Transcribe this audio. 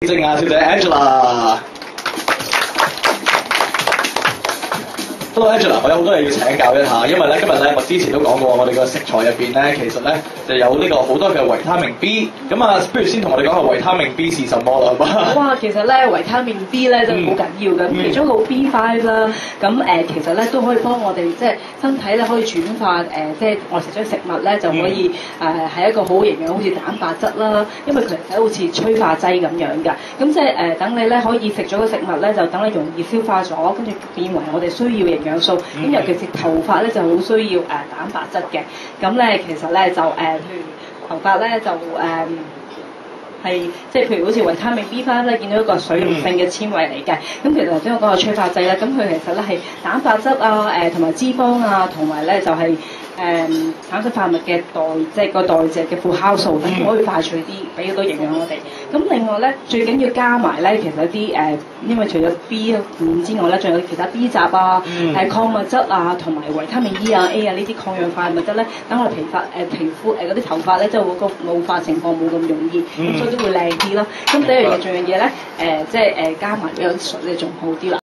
正啊，小姐 Angela。Hello Angela，我有好多嘢要請教一下，因為咧今日咧我之前都講過，我哋個食材入邊咧其實咧就有呢個好多嘅維他命 B， 咁啊不如先同我哋講下維他命 B 是什麼啦，好嘛？哇，其實咧維他命 B 咧都好緊要嘅，其中一個 B5 啦，咁其實咧都可以幫我哋即係身體咧可以轉化即係我食咗食物咧就可以係一個好營養，好似蛋白質啦，因為佢其實好似催化劑咁樣㗎，咁即係等你咧可以食咗個食物咧就等你容易消化咗，跟住變為我哋需要營養素，咁尤其是頭髮咧就好需要蛋白質嘅，咁咧其實咧就譬如頭髮咧就係即係譬如好似維他命 B5 咧，見到一個水溶性嘅纖維嚟嘅。咁其實頭先我講個催化劑咧，咁佢其實咧係蛋白質啊、同埋脂肪啊，同埋咧就係產生化物嘅即係個代謝嘅副酵素，咁可以快脆啲，俾好多營養我哋。咁另外咧，最緊要加埋咧，其實一啲因為除咗 B5 之外咧，仲有其他 B 雜啊、礦物質啊，同埋維他命 E 啊、A 啊呢啲抗氧化物質咧，等我哋皮膚嗰啲頭髮咧，即係個老化情況冇咁容易，咁所以都會靚啲咯。咁第一樣嘢，仲有嘢咧，即係加埋有啲水咧，仲好啲啦。